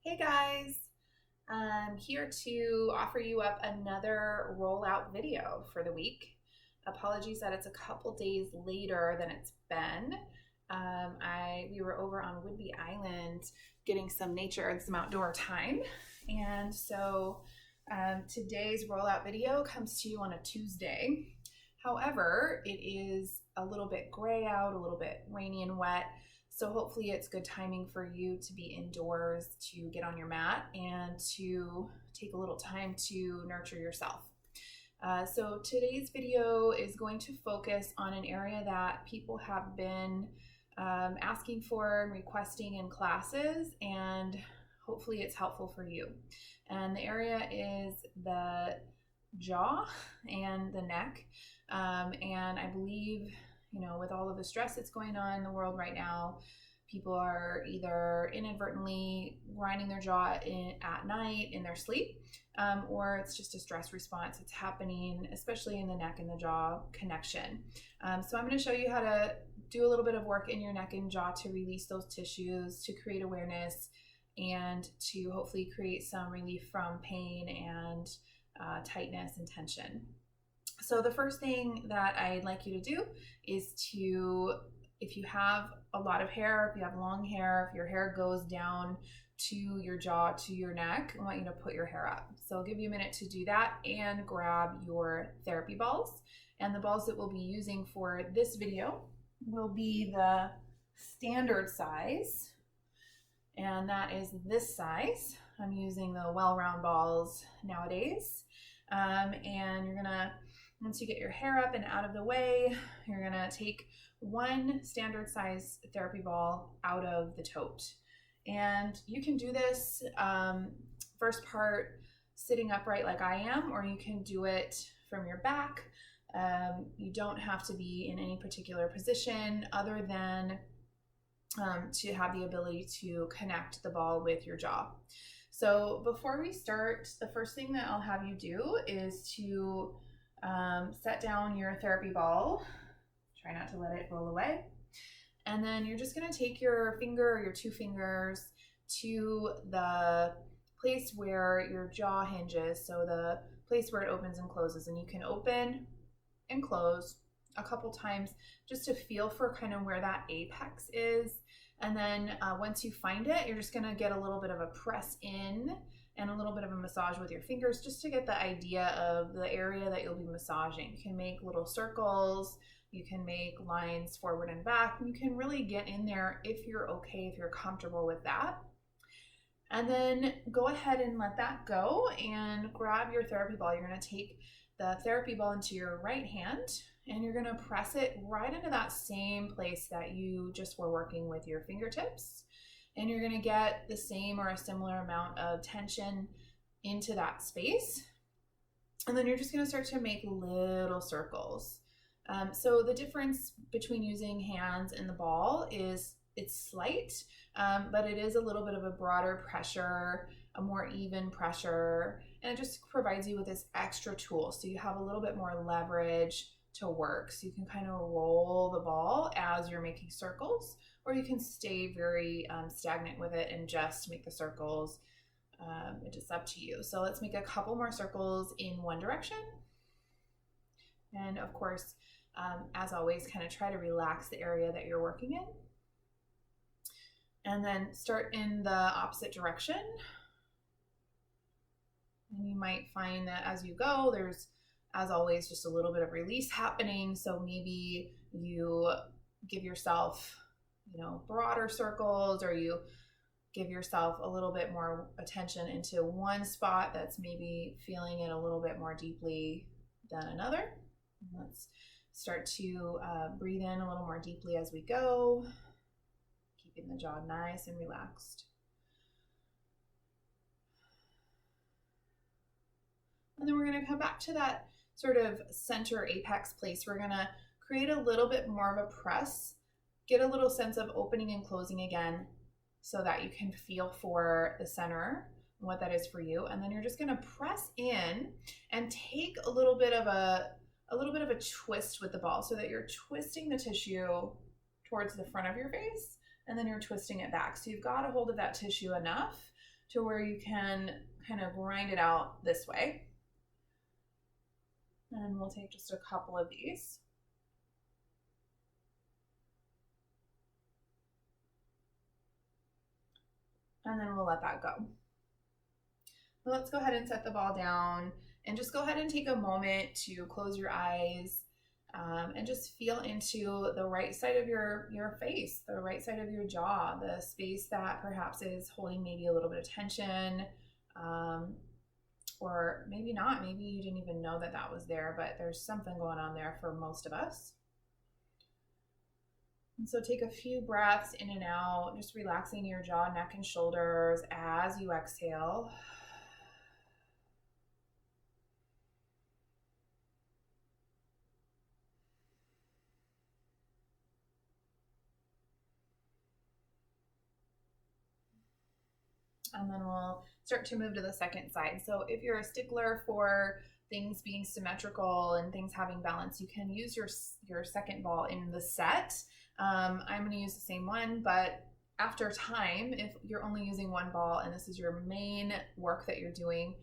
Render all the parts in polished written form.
Hey guys, I'm here to offer you up another rollout video for the week. Apologies that it's a couple days later than it's been. We were over on Whidbey Island getting some nature and some outdoor time, and so today's rollout video comes to you on a Tuesday. However, it is a little bit gray out, a little bit rainy and wet. So hopefully it's good timing for you to be indoors, to get on your mat, and to take a little time to nurture yourself. So today's video is going to focus on an area that people have been asking for and requesting in classes, and hopefully it's helpful for you. And the area is the jaw and the neck. And I believe, with all of the stress that's going on in the world right now, people are either inadvertently grinding their jaw at night in their sleep, or it's just a stress response that's happening, especially in the neck and the jaw connection. So I'm going to show you how to do a little bit of work in your neck and jaw to release those tissues, to create awareness, and to hopefully create some relief from pain and tightness and tension. So the first thing that I'd like you to do is to, if you have a lot of hair, if you have long hair, if your hair goes down to your jaw, to your neck, I want you to put your hair up. So I'll give you a minute to do that and grab your therapy balls. And the balls that we'll be using for this video will be the standard size, and that is this size. I'm using the well-round balls nowadays. And you're gonna, once you get your hair up and out of the way, you're gonna take one standard size therapy ball out of the tote. And you can do this first part sitting upright like I am, or you can do it from your back. You don't have to be in any particular position other than to have the ability to connect the ball with your jaw. So before we start, the first thing that I'll have you do is to set down your therapy ball. Try not to let it roll away. And then you're just going to take your finger or your two fingers to the place where your jaw hinges, so the place where it opens and closes. And you can open and close a couple times just to feel for kind of where that apex is. And then once you find it, you're just going to get a little bit of a press in and a little bit of a massage with your fingers just to get the idea of the area that you'll be massaging. You can make little circles, you can make lines forward and back, and you can really get in there if you're okay, if you're comfortable with that. And then go ahead and let that go and grab your therapy ball. You're going to take the therapy ball into your right hand, and you're going to press it right into that same place that you just were working with your fingertips. And you're going to get the same or a similar amount of tension into that space. And then you're just going to start to make little circles. So the difference between using hands and the ball is it's slight, but it is a little bit of a broader pressure, a more even pressure, and it just provides you with this extra tool. So you have a little bit more leverage to work. So you can kind of roll the ball as you're making circles, or you can stay very stagnant with it and just make the circles. It's just up to you. So let's make a couple more circles in one direction. And of course, as always, kind of try to relax the area that you're working in. And then start in the opposite direction. And you might find that as you go, there's, as always, just a little bit of release happening. So maybe you give yourself, broader circles, or you give yourself a little bit more attention into one spot that's maybe feeling it a little bit more deeply than another. Let's start to breathe in a little more deeply as we go, keeping the jaw nice and relaxed. And then we're going to come back to that sort of center apex place. We're going to create a little bit more of a press, get a little sense of opening and closing again so that you can feel for the center and what that is for you. And then you're just going to press in and take a little bit of a twist with the ball so that you're twisting the tissue towards the front of your face, and then you're twisting it back. So you've got a hold of that tissue enough to where you can kind of grind it out this way. And we'll take just a couple of these. And then we'll let that go. Well, let's go ahead and set the ball down and just go ahead and take a moment to close your eyes and just feel into the right side of your face, the right side of your jaw, the space that perhaps is holding maybe a little bit of tension, or maybe not. Maybe you didn't even know that that was there, but there's something going on there for most of us. And so take a few breaths in and out, just relaxing your jaw, neck, and shoulders as you exhale. And then we'll start to move to the second side. So if you're a stickler for things being symmetrical and things having balance, you can use your second ball in the set. I'm going to use the same one, but after time, if you're only using one ball and this is your main work that you're doing,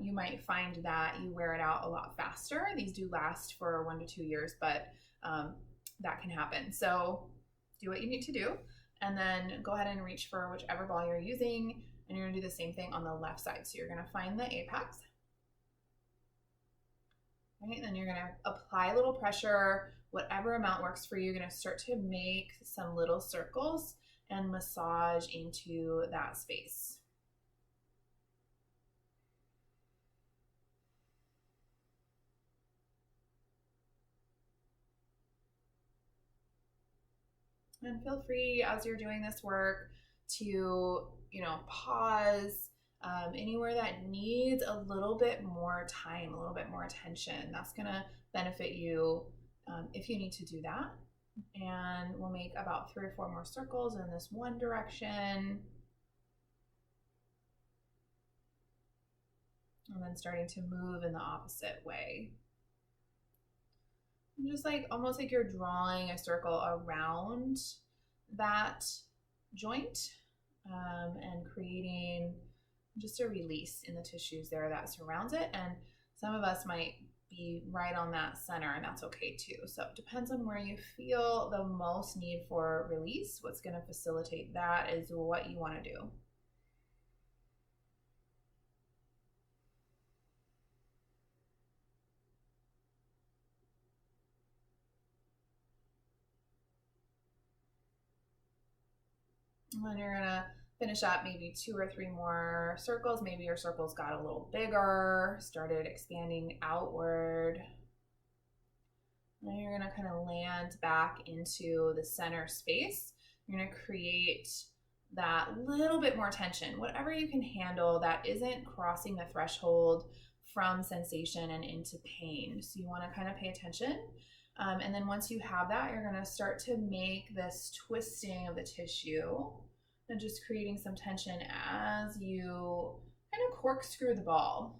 you might find that you wear it out a lot faster. These do last for 1 to 2 years, but that can happen. So do what you need to do, and then go ahead and reach for whichever ball you're using, and you're gonna do the same thing on the left side. So you're gonna find the apex, right? And then you're gonna apply a little pressure, whatever amount works for you. You're gonna start to make some little circles and massage into that space. And feel free as you're doing this work to, pause anywhere that needs a little bit more time, a little bit more attention. That's gonna benefit you if you need to do that. And we'll make about 3 or 4 more circles in this one direction. And then starting to move in the opposite way. Just almost like you're drawing a circle around that joint and creating just a release in the tissues there that surrounds it. And some of us might be right on that center, and that's okay too. So it depends on where you feel the most need for release. What's going to facilitate that is what you want to do. And then you're gonna finish up maybe 2 or 3 more circles. Maybe your circles got a little bigger, started expanding outward. Now you're gonna kind of land back into the center space. You're gonna create that little bit more tension, whatever you can handle that isn't crossing the threshold from sensation and into pain. So you wanna kind of pay attention. And then once you have that, you're gonna start to make this twisting of the tissue and just creating some tension as you kind of corkscrew the ball.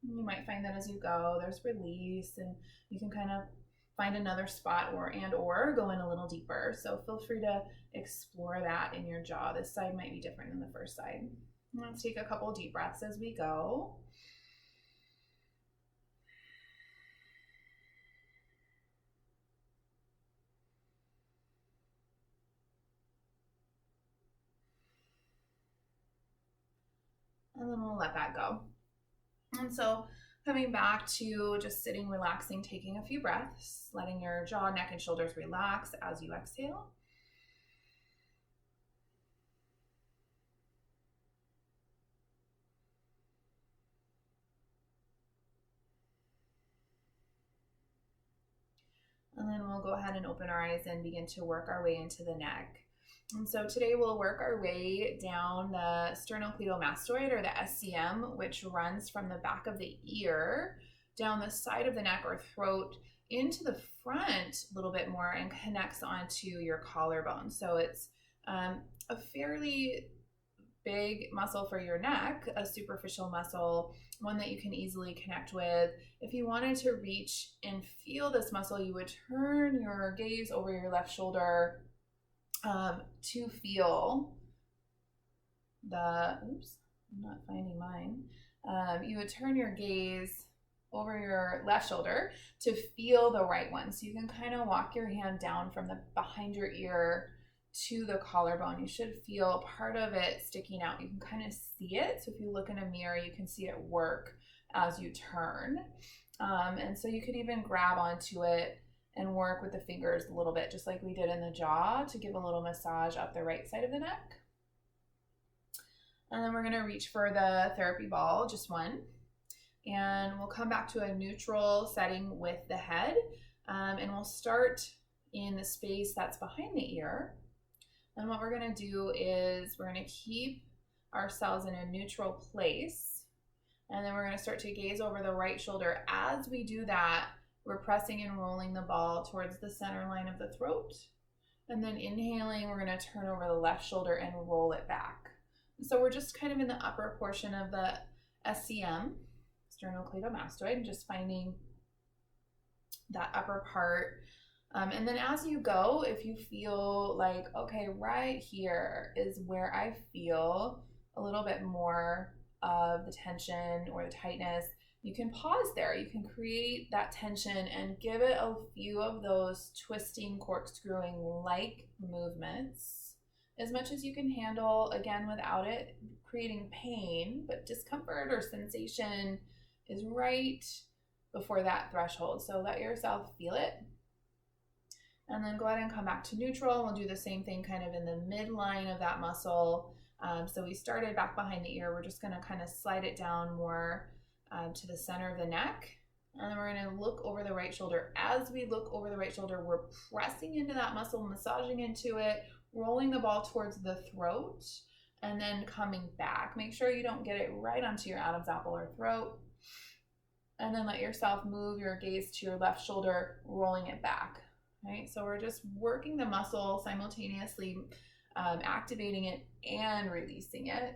You might find that as you go, there's release, and you can kind of find another spot or go in a little deeper. So feel free to explore that in your jaw. This side might be different than the first side. Let's take a couple deep breaths as we go. And then we'll let that go. And so coming back to just sitting, relaxing, taking a few breaths, letting your jaw, neck, and shoulders relax as you exhale. And then we'll go ahead and open our eyes and begin to work our way into the neck. And so today we'll work our way down the sternocleidomastoid, or the SCM, which runs from the back of the ear down the side of the neck or throat into the front a little bit more and connects onto your collarbone. So it's a fairly big muscle for your neck, a superficial muscle, one that you can easily connect with. If you wanted to reach and feel this muscle, you would turn your gaze over your left shoulder to feel the, oops, I'm not finding mine. You would turn your gaze over your left shoulder to feel the right one. So you can kind of walk your hand down from the behind your ear to the collarbone. You should feel part of it sticking out. You can kind of see it. So if you look in a mirror, you can see it work as you turn. And so you could even grab onto it and work with the fingers a little bit, just like we did in the jaw, to give a little massage up the right side of the neck. And then we're going to reach for the therapy ball, just one. And we'll come back to a neutral setting with the head. And we'll start in the space that's behind the ear. And what we're going to do is we're going to keep ourselves in a neutral place. And then we're going to start to gaze over the right shoulder. As we do that, we're pressing and rolling the ball towards the center line of the throat. And then inhaling, we're going to turn over the left shoulder and roll it back. So we're just kind of in the upper portion of the SCM, sternocleidomastoid, and just finding that upper part. And then as you go, if you feel like, okay, right here is where I feel a little bit more of the tension or the tightness, you can pause there. You can create that tension and give it a few of those twisting, corkscrewing like movements, as much as you can handle, again, without it creating pain, but discomfort or sensation is right before that threshold. So let yourself feel it. And then go ahead and come back to neutral. We'll do the same thing kind of in the midline of that muscle. So we started back behind the ear. We're just going to kind of slide it down more to the center of the neck. And then we're going to look over the right shoulder. As we look over the right shoulder, we're pressing into that muscle, massaging into it, rolling the ball towards the throat, and then coming back. Make sure you don't get it right onto your Adam's apple or throat. And then let yourself move your gaze to your left shoulder, rolling it back. Right? So we're just working the muscle simultaneously, activating it and releasing it.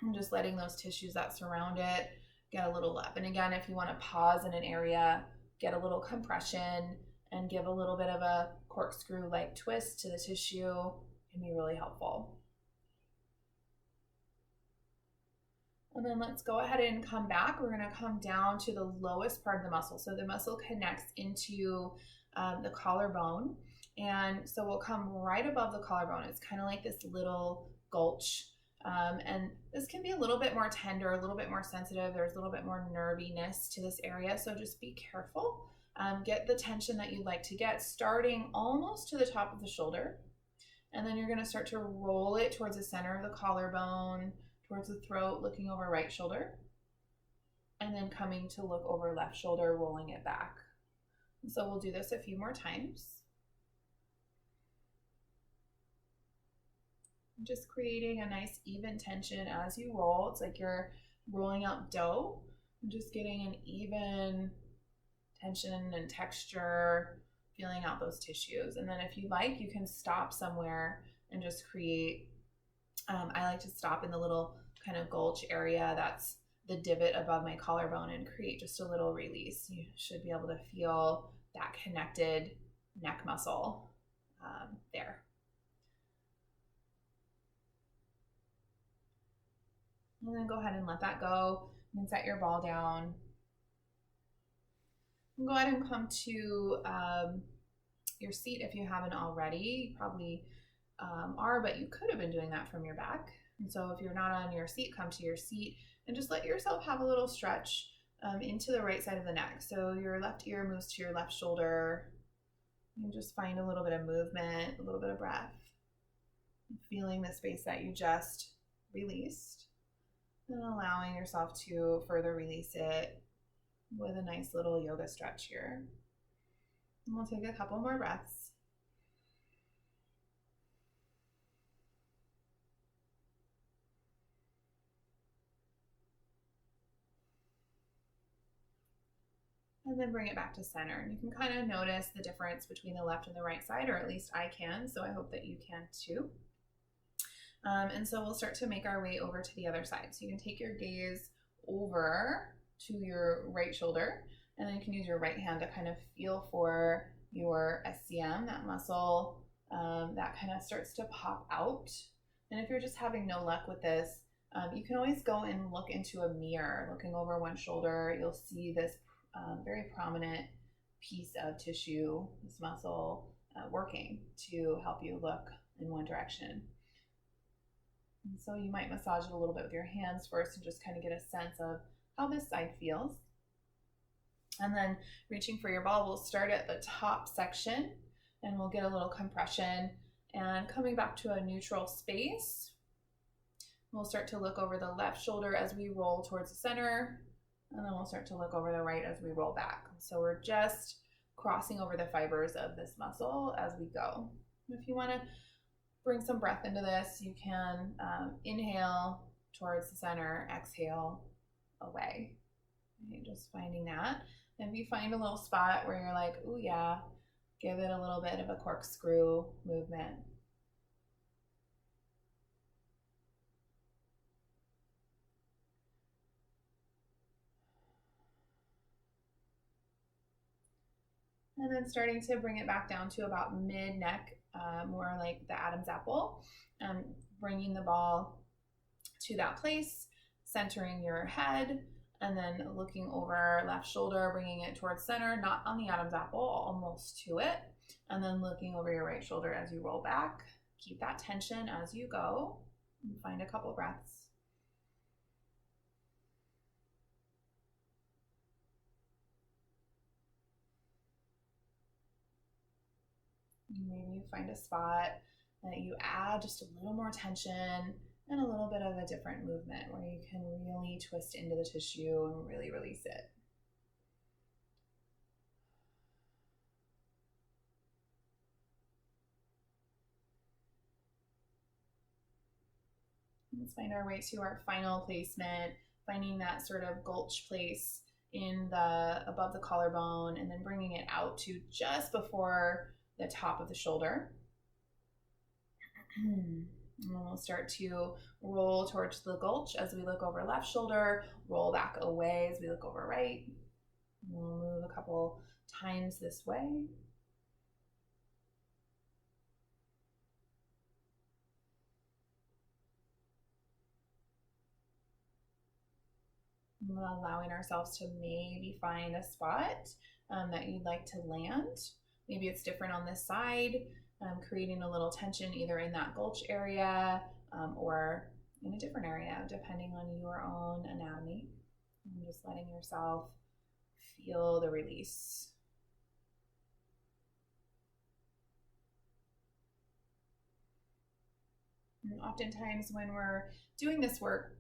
And just letting those tissues that surround it get a little up. And again, if you want to pause in an area, get a little compression and give a little bit of a corkscrew-like twist to the tissue, can be really helpful. And then let's go ahead and come back. We're going to come down to the lowest part of the muscle. So the muscle connects into the collarbone. And so we'll come right above the collarbone. It's kind of like this little gulch. And this can be a little bit more tender, a little bit more sensitive. There's a little bit more nerviness to this area. So just be careful. Get the tension that you'd like to get, starting almost to the top of the shoulder. And then you're going to start to roll it towards the center of the collarbone, towards the throat, looking over right shoulder, and then coming to look over left shoulder, rolling it back. And so we'll do this a few more times. Just creating a nice even tension as you roll. It's like you're rolling out dough. And just getting an even tension and texture, feeling out those tissues. And then if you like, you can stop somewhere and just create, I like to stop in the little kind of gulch area that's the divot above my collarbone and create just a little release. You should be able to feel that connected neck muscle there. And then go ahead and let that go. You can set your ball down. And go ahead and come to your seat if you haven't already. You probably are, but you could have been doing that from your back. And so if you're not on your seat, come to your seat and just let yourself have a little stretch into the right side of the neck. So your left ear moves to your left shoulder. You just find a little bit of movement, a little bit of breath, feeling the space that you just released, and allowing yourself to further release it with a nice little yoga stretch here. And we'll take a couple more breaths. And then bring it back to center. And you can kind of notice the difference between the left and the right side, or at least I can, so I hope that you can too. And so we'll start to make our way over to the other side. So you can take your gaze over to your right shoulder, and then you can use your right hand to kind of feel for your SCM, that muscle that kind of starts to pop out. And if you're just having no luck with this, you can always go and look into a mirror. Looking over one shoulder, you'll see this very prominent piece of tissue, this muscle, working to help you look in one direction. And so you might massage it a little bit with your hands first and just kind of get a sense of how this side feels. And then reaching for your ball, we'll start at the top section and we'll get a little compression, and coming back to a neutral space, we'll start to look over the left shoulder as we roll towards the center, and then we'll start to look over the right as we roll back. So we're just crossing over the fibers of this muscle as we go. If you want to bring some breath into this, you can inhale towards the center, exhale away. Okay, just finding that. And if you find a little spot where you're like, oh yeah, give it a little bit of a corkscrew movement. And then starting to bring it back down to about mid-neck, more like the Adam's apple. Bringing the ball to that place, centering your head, and then looking over left shoulder, bringing it towards center, not on the Adam's apple, almost to it. And then looking over your right shoulder as you roll back. Keep that tension as you go. And find a couple breaths. Maybe you find a spot that you add just a little more tension and a little bit of a different movement where you can really twist into the tissue and really release it. Let's find our way to our final placement, finding that sort of gulch place in the above the collarbone, and then bringing it out to just before the top of the shoulder. And then we'll start to roll towards the gulch as we look over left shoulder, roll back away as we look over right. We'll move a couple times this way. Allowing ourselves to maybe find a spot that you'd like to land. Maybe it's different on this side, creating a little tension either in that gulch area or in a different area, depending on your own anatomy. And just letting yourself feel the release. And oftentimes when we're doing this work,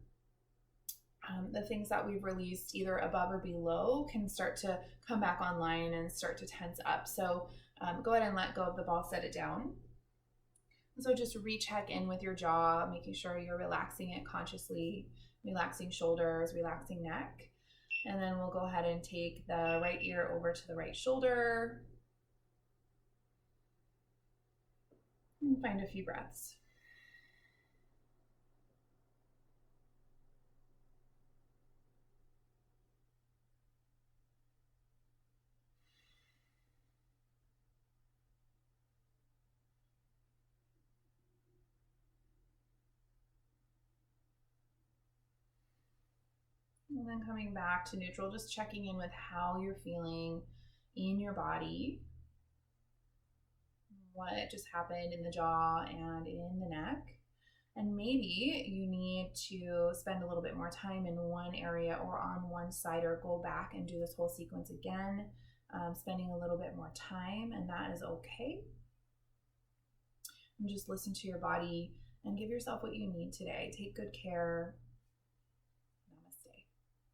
the things that we've released either above or below can start to come back online and start to tense up. So go ahead and let go of the ball, set it down. So just recheck in with your jaw, making sure you're relaxing it consciously, relaxing shoulders, relaxing neck. And then we'll go ahead and take the right ear over to the right shoulder. And find a few breaths. And then coming back to neutral, just checking in with how you're feeling in your body. What just happened in the jaw and in the neck. And maybe you need to spend a little bit more time in one area or on one side, or go back and do this whole sequence again, spending a little bit more time, and that is okay. And just listen to your body and give yourself what you need today. Take good care